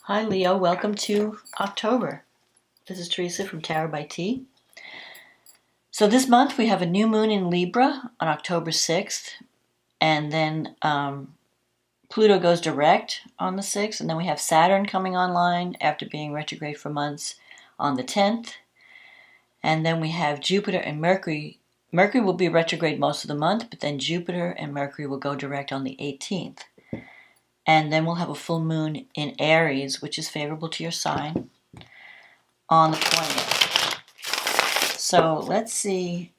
Hi Leo, welcome to October. This is Teresa from Tarot by T. So this month we have a new moon in Libra on October 6th, and then Pluto goes direct on the 6th, and then we have Saturn coming online after being retrograde for months on the 10th, and then we have Jupiter and Mercury. Mercury will be retrograde most of the month, but then Jupiter and Mercury will go direct on the 18th. And then we'll have a full moon in Aries, which is favorable to your sign, on the 20th. So let's see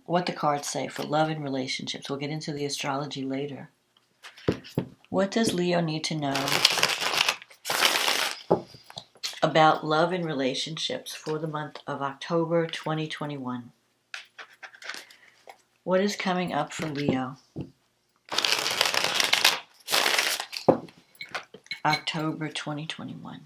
what the cards say for love and relationships. We'll get into the astrology later. What does Leo need to know about love and relationships for the month of October 2021? What is coming up for Leo? October 2021.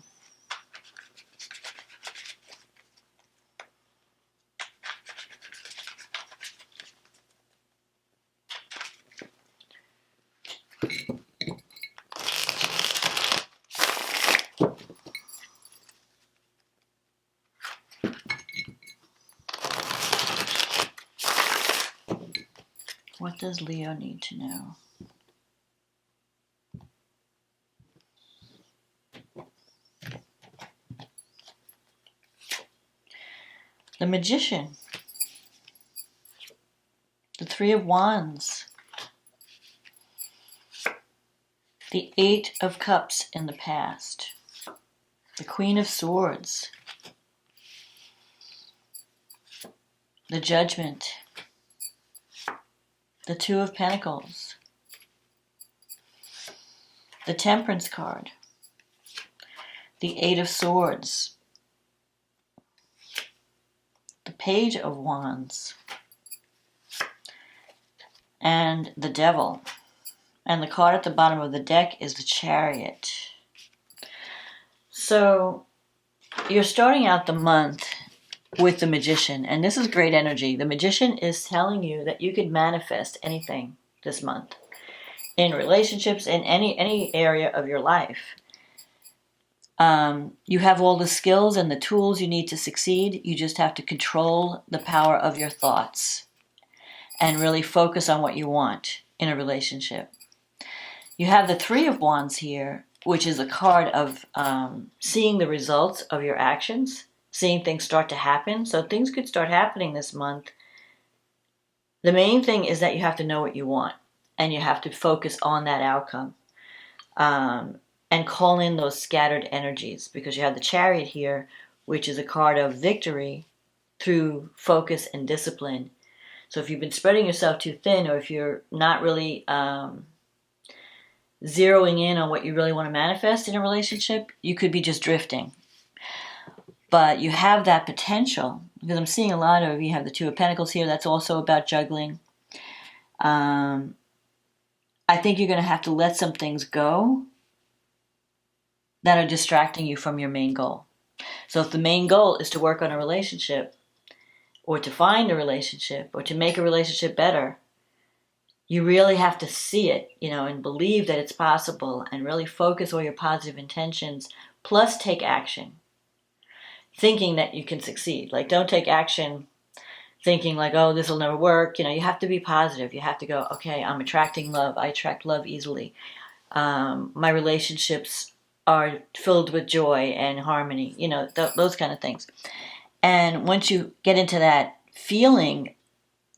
What does Leo need to know? The Magician, the Three of Wands, the Eight of Cups in the past, the Queen of Swords, the Judgment, the Two of Pentacles, the Temperance card, the Eight of Swords, the Page of Wands, and the Devil. And the card at the bottom of the deck is the Chariot. So you're starting out the month with the Magician, and this is great energy. The Magician is telling you that you could manifest anything this month in relationships, in any area of your life. You have all the skills and the tools you need to succeed. You just have to control the power of your thoughts and really focus on what you want in a relationship. You have the Three of Wands here, which is a card of seeing the results of your actions, seeing things start to happen. So things could start happening this month. The main thing is that you have to know what you want, and you have to focus on that outcome. And call in those scattered energies, because you have the Chariot here, which is a card of victory through focus and discipline. So if you've been spreading yourself too thin, or if you're not really zeroing in on what you really want to manifest in a relationship, you could be just drifting. But you have that potential, because I'm seeing a lot of, you have the Two of Pentacles here, that's also about juggling. I think you're going to have to let some things go that are distracting you from your main goal. So if the main goal is to work on a relationship, or to find a relationship, or to make a relationship better, you really have to see it, and believe that it's possible, and really focus all your positive intentions, plus take action, thinking that you can succeed. Like, don't take action thinking like, oh, this will never work. You have to be positive. You have to go, okay, I'm attracting love. I attract love easily. My relationships are filled with joy and harmony, those kind of things. And once you get into that feeling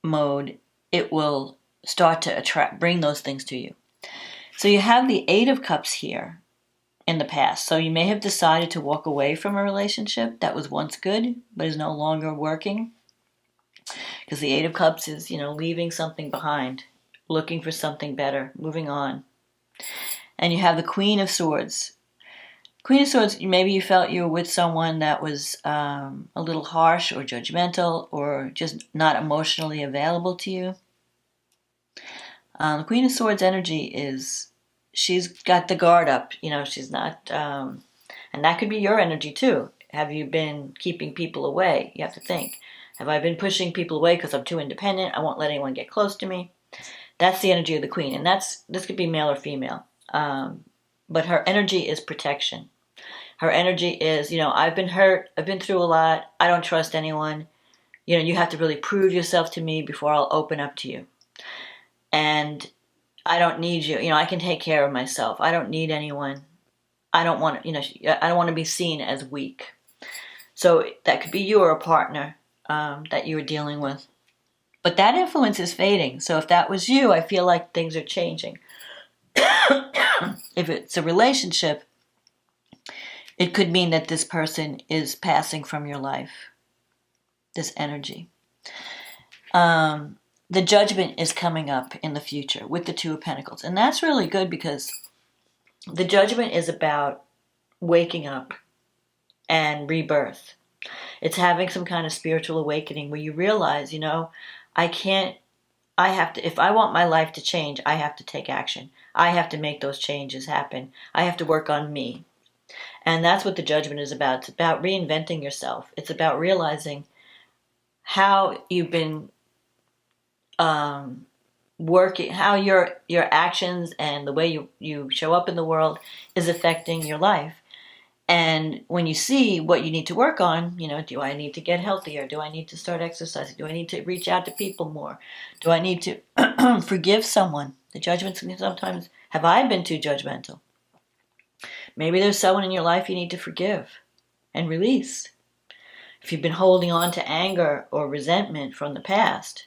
mode, it will start to bring those things to you. So you have the Eight of Cups here in the past. So you may have decided to walk away from a relationship that was once good, but is no longer working. Because the Eight of Cups is, leaving something behind, looking for something better, moving on. And you have the Queen of Swords. Queen of Swords, maybe you felt you were with someone that was a little harsh or judgmental, or just not emotionally available to you. The Queen of Swords energy is, she's got the guard up, she's not, and that could be your energy too. Have you been keeping people away? You have to think, have I been pushing people away because I'm too independent? I won't let anyone get close to me. That's the energy of the Queen, and this could be male or female. But her energy is protection. Her energy is, I've been hurt. I've been through a lot. I don't trust anyone. You have to really prove yourself to me before I'll open up to you. And I don't need you. I can take care of myself. I don't need anyone. I don't want I don't want to be seen as weak. So that could be you or a partner that you were dealing with. But that influence is fading. So if that was you, I feel like things are changing. If it's a relationship, it could mean that this person is passing from your life. This energy. The Judgment is coming up in the future with the Two of Pentacles. And that's really good because the Judgment is about waking up and rebirth. It's having some kind of spiritual awakening where you realize, if I want my life to change, I have to take action. I have to make those changes happen. I have to work on me. And that's what the Judgment is about. It's about reinventing yourself. It's about realizing how you've been working, how your actions and the way you show up in the world is affecting your life. And when you see what you need to work on, do I need to get healthier? Do I need to start exercising? Do I need to reach out to people more? Do I need to forgive someone? The Judgments sometimes, have I been too judgmental? Maybe there's someone in your life you need to forgive and release. If you've been holding on to anger or resentment from the past,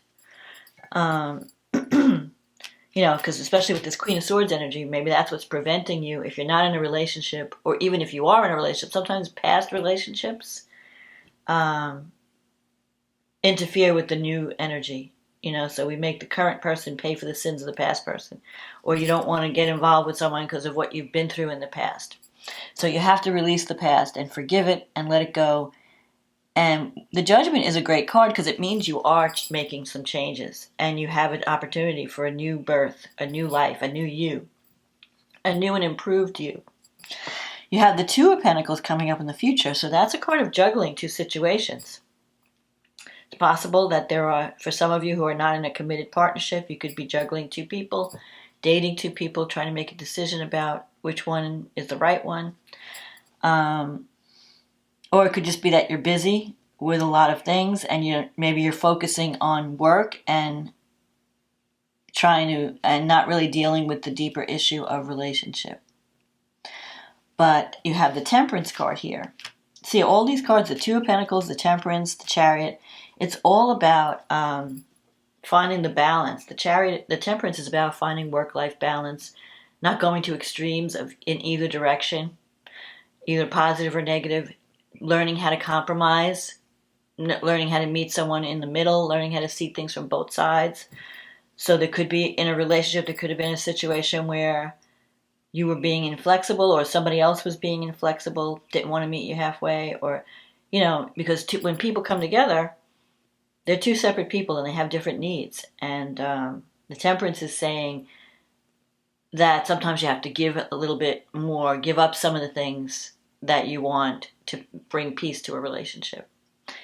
because especially with this Queen of Swords energy, maybe that's what's preventing you. If you're not in a relationship, or even if you are in a relationship, sometimes past relationships interfere with the new energy. So we make the current person pay for the sins of the past person. Or you don't want to get involved with someone because of what you've been through in the past. So you have to release the past and forgive it and let it go. And the Judgment is a great card because it means you are making some changes and you have an opportunity for a new birth, a new life, a new you, a new and improved you. You have the Two of Pentacles coming up in the future, so that's a card of juggling two situations. It's possible that there are, for some of you who are not in a committed partnership, you could be juggling two people, dating two people, trying to make a decision about which one is the right one. Or it could just be that you're busy with a lot of things and maybe you're focusing on work and not really dealing with the deeper issue of relationship. But you have the Temperance card here. See, all these cards, the Two of Pentacles, the Temperance, the Chariot, it's all about finding the balance. The Temperance is about finding work-life balance, not going to extremes in either direction, either positive or negative. Learning how to compromise, learning how to meet someone in the middle, learning how to see things from both sides. So there could be, in a relationship, there could have been a situation where you were being inflexible or somebody else was being inflexible, didn't want to meet you halfway, or, because when people come together, they're two separate people and they have different needs. And the Temperance is saying that sometimes you have to give a little bit more, give up some of the things that you want to bring peace to a relationship.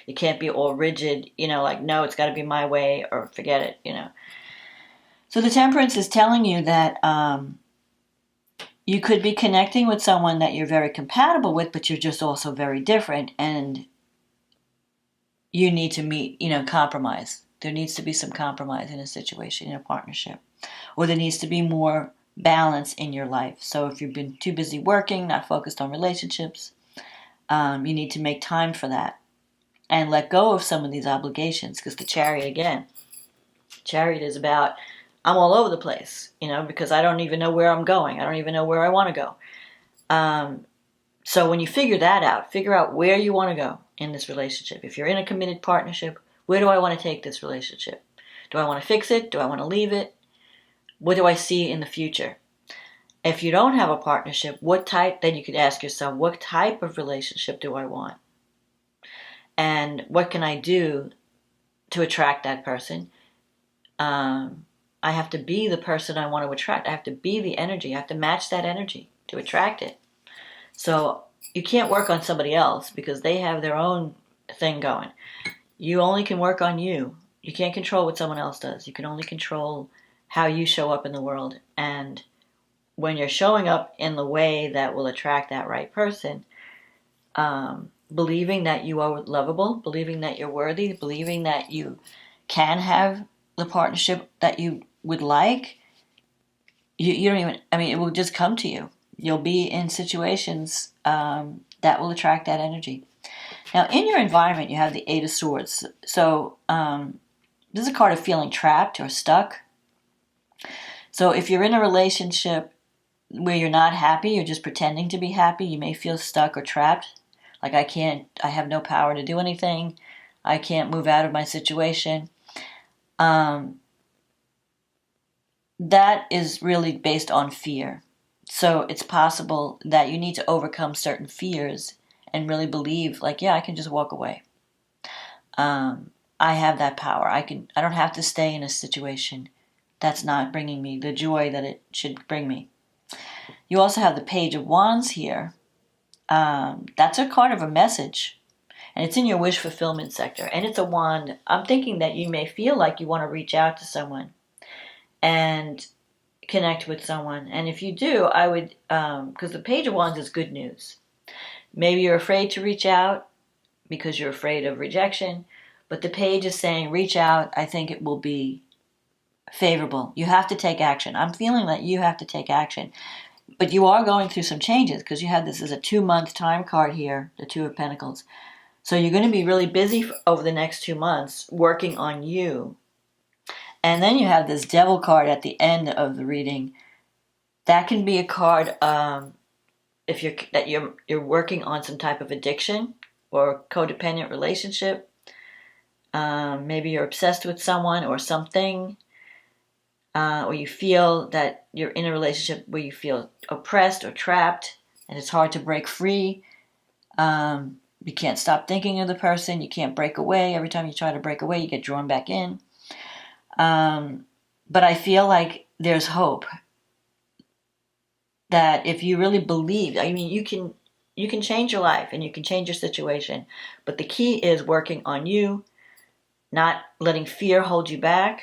You can't be all rigid, like, no, it's got to be my way or forget it, So the Temperance is telling you that you could be connecting with someone that you're very compatible with, but you're just also very different, and you need to meet, compromise. There needs to be some compromise in a situation, in a partnership. Or there needs to be more balance in your life. So if you've been too busy working, not focused on relationships, you need to make time for that and let go of some of these obligations, because the Chariot is about, I'm all over the place, because I don't even know where I'm going. I don't even know where I want to go. So when you figure out where you want to go in this relationship. If you're in a committed partnership, where do I want to take this relationship? Do I want to fix it? Do I want to leave it? What do I see in the future? If you don't have a partnership, then you could ask yourself, what type of relationship do I want? And what can I do to attract that person? I have to be the person I want to attract. I have to be the energy. I have to match that energy to attract it. So you can't work on somebody else because they have their own thing going. You only can work on you. You can't control what someone else does. You can only control how you show up in the world. And when you're showing up in the way that will attract that right person, believing that you are lovable, believing that you're worthy, believing that you can have the partnership that you would like. You don't even, I mean, it will just come to you. You'll be in situations that will attract that energy. Now, in your environment, you have the Eight of Swords. So this is a card of feeling trapped or stuck. So if you're in a relationship where you're not happy, you're just pretending to be happy, you may feel stuck or trapped. Like, I have no power to do anything. I can't move out of my situation. That is really based on fear. So it's possible that you need to overcome certain fears and really believe, like, yeah, I can just walk away. I have that power. I don't have to stay in a situation that's not bringing me the joy that it should bring me. You also have the Page of Wands here. That's a card of a message, and it's in your wish fulfillment sector, and it's a wand. I'm thinking that you may feel like you want to reach out to someone and connect with someone, and if you do, I would, because the Page of Wands is good news. Maybe you're afraid to reach out because you're afraid of rejection, but the page is saying reach out. I think it will be favorable. You have to take action. I'm feeling that you have to take action. But you are going through some changes because you have this as a 2-month time card here, the Two of Pentacles. So you're going to be really busy over the next 2 months working on you. And then you have this Devil card at the end of the reading. That can be a card if you're working on some type of addiction or codependent relationship. Maybe you're obsessed with someone or something. Or you feel that you're in a relationship where you feel oppressed or trapped and it's hard to break free. You can't stop thinking of the person. You can't break away. Every time you try to break away, you get drawn back in. But I feel like there's hope that if you really believe, I mean, you can change your life and you can change your situation. But the key is working on you, not letting fear hold you back.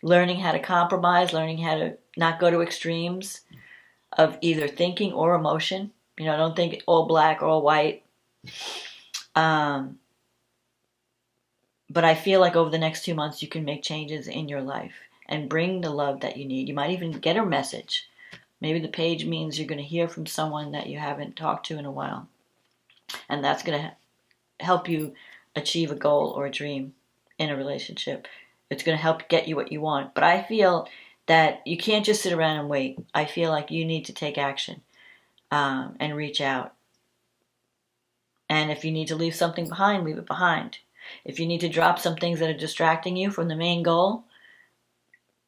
Learning how to compromise, learning how to not go to extremes of either thinking or emotion. Don't think all black or all white. But I feel like over the next 2 months, you can make changes in your life and bring the love that you need. You might even get a message. Maybe the page means you're going to hear from someone that you haven't talked to in a while. And that's going to help you achieve a goal or a dream in a relationship. It's going to help get you what you want. But I feel that you can't just sit around and wait. I feel like you need to take action and reach out. And if you need to leave something behind, leave it behind. If you need to drop some things that are distracting you from the main goal,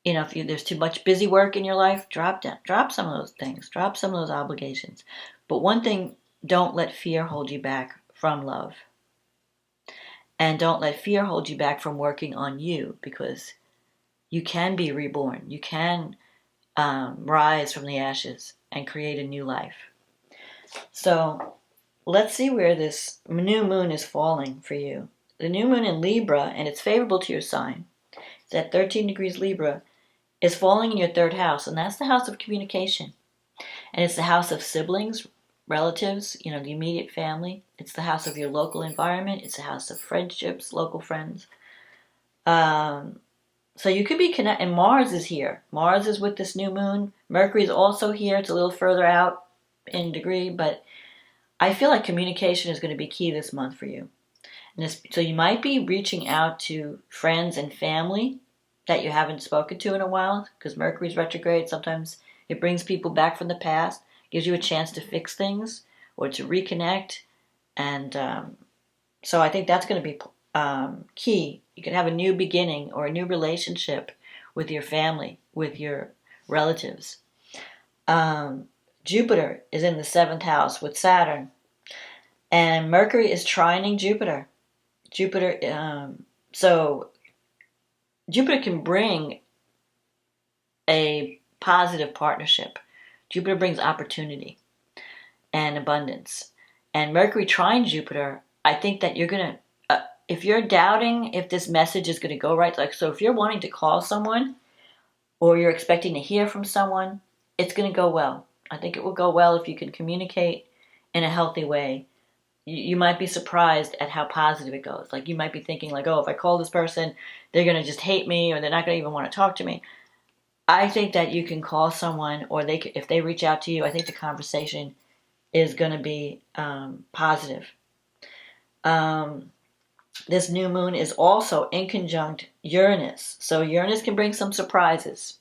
if there's too much busy work in your life, drop some of those things. Drop some of those obligations. But one thing, don't let fear hold you back from love. And don't let fear hold you back from working on you, because you can be reborn. You can rise from the ashes and create a new life. So let's see where this new moon is falling for you. The new moon in Libra, and it's favorable to your sign. It's at 13 degrees Libra, is falling in your 3rd house, and that's the house of communication. And it's the house of siblings, relatives, the immediate family. It's the house of your local environment. It's the house of friendships, local friends. So you could be connected, and Mars is here. Mars is with this new moon. Mercury is also here. It's a little further out in degree, but I feel like communication is going to be key this month for you. So you might be reaching out to friends and family that you haven't spoken to in a while, because Mercury's retrograde. Sometimes it brings people back from the past, gives you a chance to fix things or to reconnect. And so I think that's going to be key. You can have a new beginning or a new relationship with your family, with your relatives. Jupiter is in the 7th house with Saturn. And Mercury is trining Jupiter. So Jupiter can bring a positive partnership. Jupiter brings opportunity and abundance. And Mercury trine Jupiter, I think that you're going to, if you're doubting if this message is going to go right, so if you're wanting to call someone or you're expecting to hear from someone, it's going to go well. I think it will go well if you can communicate in a healthy way. you might be surprised at how positive it goes. Like you might be thinking like, oh, if I call this person, they're going to just hate me or they're not going to even want to talk to me. I think that you can call someone or if they reach out to you, I think the conversation is going to be positive. This new moon is also in conjunct Uranus. So Uranus can bring some surprises.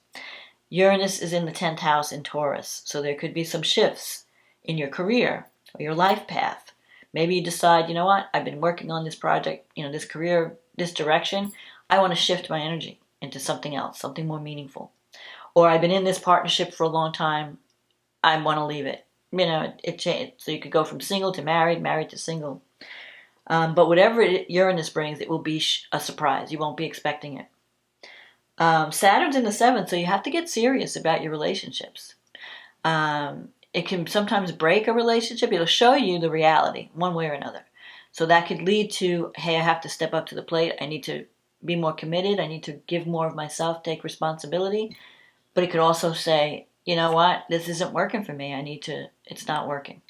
Uranus is in the 10th house in Taurus. So there could be some shifts in your career or your life path. Maybe you decide, you know what, I've been working on this project, this career, this direction. I want to shift my energy into something else, something more meaningful. Or I've been in this partnership for a long time. I want to leave it. It changed. So you could go from single to married, married to single. But whatever Uranus brings, it will be a surprise. You won't be expecting it. Saturn's in the 7th, so you have to get serious about your relationships. It can sometimes break a relationship. It'll show you the reality, one way or another. So that could lead to, hey, I have to step up to the plate. I need to be more committed. I need to give more of myself, take responsibility. But it could also say, you know what, this isn't working for me. It's not working.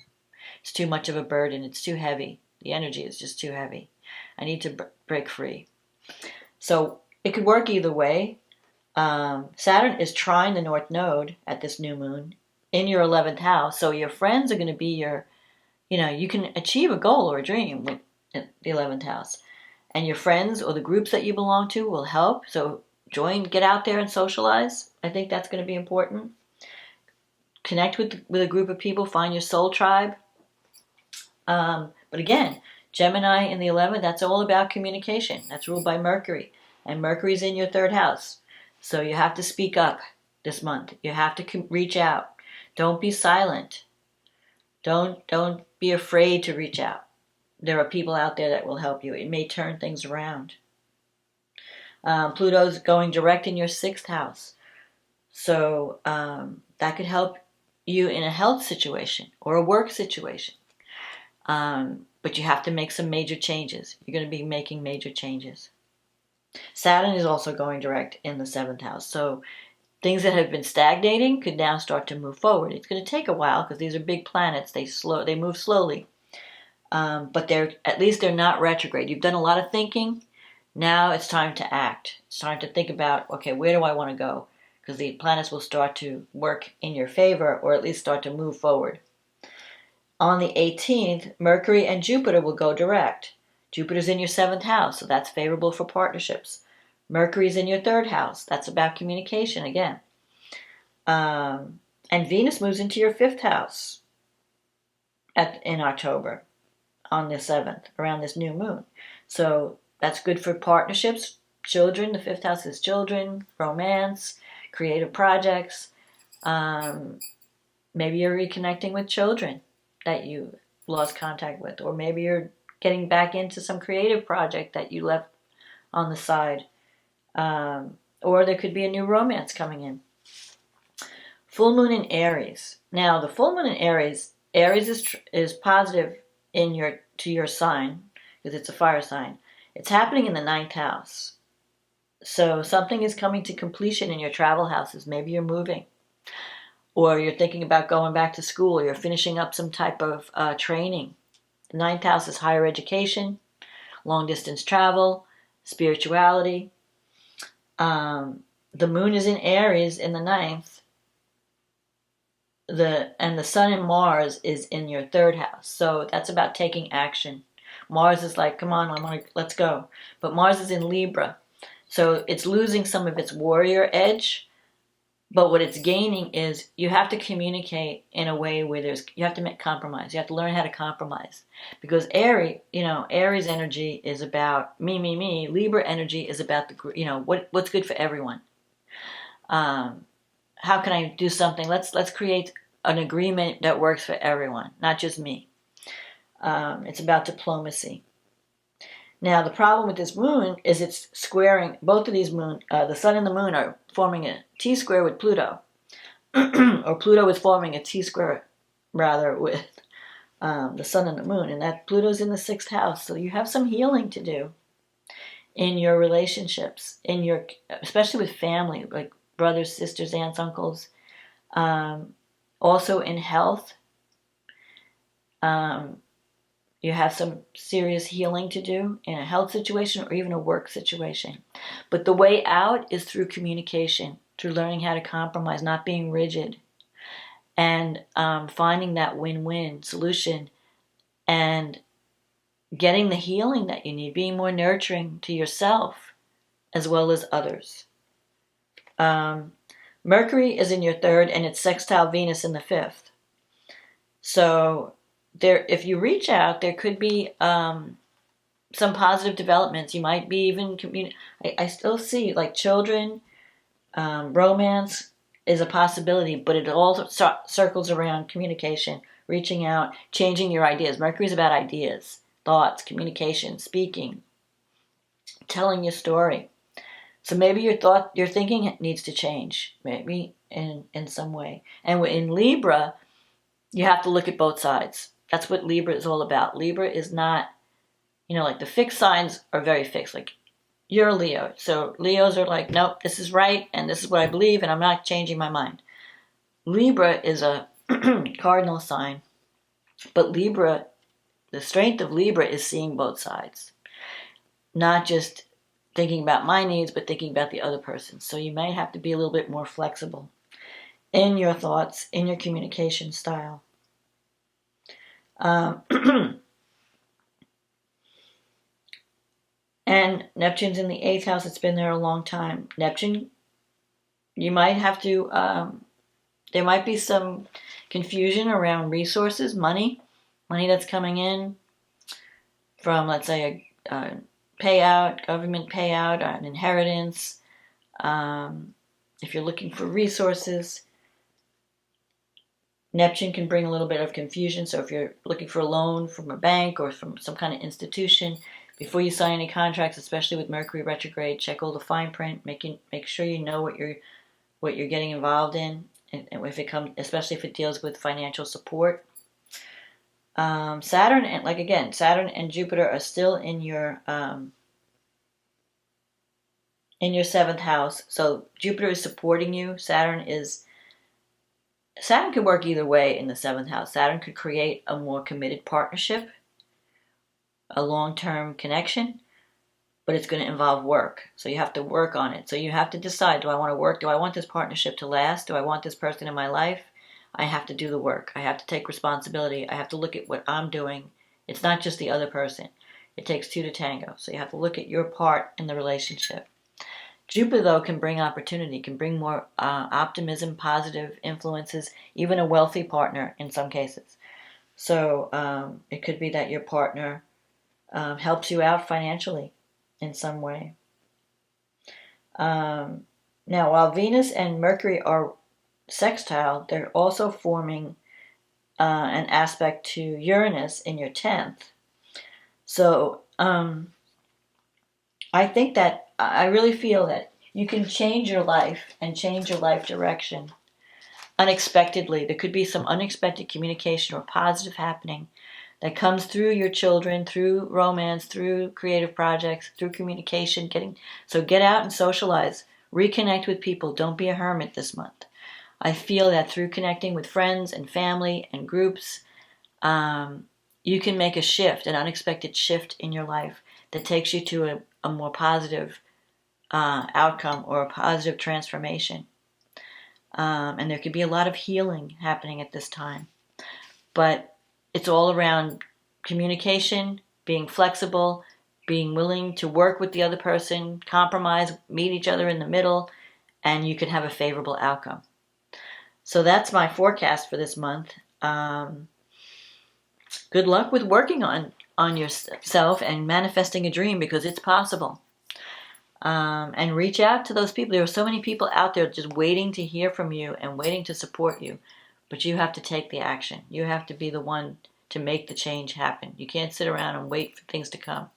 It's too much of a burden. It's too heavy. The energy is just too heavy. I need to break free. So it could work either way. Saturn is trine the North Node at this new moon in your 11th house. So your friends are going to be you can achieve a goal or a dream with the 11th house. And your friends or the groups that you belong to will help. So get out there and socialize. I think that's going to be important. Connect with a group of people. Find your soul tribe. But again, Gemini in the 11th, that's all about communication. That's ruled by Mercury. And Mercury's in your 3rd house. So you have to speak up this month. You have to reach out. Don't be silent. Don't be afraid to reach out. There are people out there that will help you. It may turn things around. Pluto's going direct in your 6th house. So that could help you in a health situation or a work situation. But you have to make some major changes. You're going to be making major changes. Saturn is also going direct in the 7th house. So things that have been stagnating could now start to move forward. It's going to take a while because these are big planets. They move slowly. But at least they're not retrograde. You've done a lot of thinking. Now it's time to act. It's time to think about, okay, where do I want to go? Because the planets will start to work in your favor or at least start to move forward. On the 18th, Mercury and Jupiter will go direct. Jupiter's in your 7th house, so that's favorable for partnerships. Mercury's in your 3rd house. That's about communication again. And Venus moves into your 5th house in October on the 7th, around this new moon. So that's good for partnerships, children. The 5th house is children, romance, creative projects. Maybe you're reconnecting with children that you lost contact with, or maybe you're getting back into some creative project that you left on the side. Or there could be a new romance coming in. Full moon in Aries. Now, the full moon in Aries is positive to your sign because it's a fire sign. It's happening in the 9th house. So something is coming to completion in your travel houses. Maybe you're moving. Or you're thinking about going back to school. Or you're finishing up some type of training. The 9th house is higher education, long distance travel, spirituality. The moon is in Aries in the 9th. And the sun and Mars is in your 3rd house. So that's about taking action. Mars is like, come on, let's go. But Mars is in Libra. So it's losing some of its warrior edge. But what it's gaining is you have to communicate in a way where you have to make compromise. You have to learn how to compromise. Because Aries energy is about me, me, me. Libra energy is about what's good for everyone. How can I do something? Let's create an agreement that works for everyone, not just me. It's about diplomacy. Now, the problem with this moon is it's squaring, both of these the sun and the moon are forming a T-square with Pluto. Or Pluto is forming a T-square, rather, with the sun and the moon. And that Pluto's in the 6th house. So you have some healing to do in your relationships, especially with family, like brothers, sisters, aunts, uncles. Also in health. You have some serious healing to do in a health situation or even a work situation. But the way out is through communication, through learning how to compromise, not being rigid, and finding that win-win solution and getting the healing that you need, being more nurturing to yourself as well as others. Mercury is in your third and it's sextile Venus in the fifth. So there, if you reach out, there could be some positive developments. You might be even, I still see like children, romance is a possibility, but it all circles around communication, reaching out, changing your ideas. Mercury is about ideas, thoughts, communication, speaking, telling your story. So maybe your thinking needs to change, maybe in some way. And in Libra, you have to look at both sides. That's what Libra is all about. Libra is not, like the fixed signs are very fixed. Like you're a Leo. So Leos are like, nope, this is right and this is what I believe and I'm not changing my mind. Libra is a cardinal sign. But Libra, the strength of Libra is seeing both sides. Not just thinking about my needs, but thinking about the other person. So you might have to be a little bit more flexible in your thoughts, in your communication style. And Neptune's in the 8th house. It's been there a long time. Neptune, you might have to, there might be some confusion around resources, money that's coming in from, let's say, a payout, government payout, an inheritance. If you're looking for resources, Neptune can bring a little bit of confusion. So if you're looking for a loan from a bank or from some kind of institution, before you sign any contracts, especially with Mercury retrograde, check all the fine print. Make sure you know what you're getting involved in, and if it comes, especially if it deals with financial support. Saturn and Jupiter are still in your 7th house. So Jupiter is supporting you. Saturn could work either way in the 7th house. Saturn could create a more committed partnership, a long-term connection, but it's going to involve work. So you have to work on it. So you have to decide, do I want to work? Do I want this partnership to last? Do I want this person in my life? I have to do the work. I have to take responsibility. I have to look at what I'm doing. It's not just the other person. It takes two to tango. So you have to look at your part in the relationship. Jupiter, though, can bring opportunity, can bring more optimism, positive influences, even a wealthy partner in some cases. So it could be that your partner helps you out financially in some way. Now, while Venus and Mercury are sextile, they're also forming an aspect to Uranus in your 10th. So I really feel that you can change your life and change your life direction unexpectedly. There could be some unexpected communication or positive happening that comes through your children, through romance, through creative projects, through communication. So get out and socialize. Reconnect with people. Don't be a hermit this month. I feel that through connecting with friends and family and groups, you can make a shift, an unexpected shift in your life that takes you to a more positive outcome or a positive transformation. And there could be a lot of healing happening at this time. But it's all around communication, being flexible, being willing to work with the other person, compromise, meet each other in the middle, and you can have a favorable outcome. So that's my forecast for this month. Good luck with working on yourself and manifesting a dream, because it's possible. And reach out to those people. There are so many people out there just waiting to hear from you and waiting to support you. But you have to take the action. You have to be the one to make the change happen. You can't sit around and wait for things to come.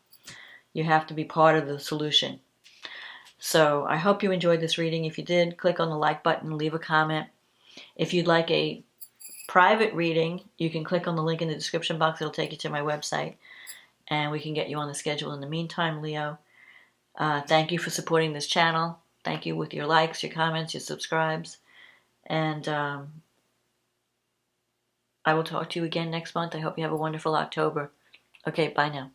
You have to be part of the solution. So I hope you enjoyed this reading. If you did, click on the like button, leave a comment. If you'd like a private reading, you can click on the link in the description box. It'll take you to my website, and we can get you on the schedule. In the meantime, Leo, thank you for supporting this channel. Thank you with your likes, your comments, your subscribes. And I will talk to you again next month. I hope you have a wonderful October. Okay, bye now.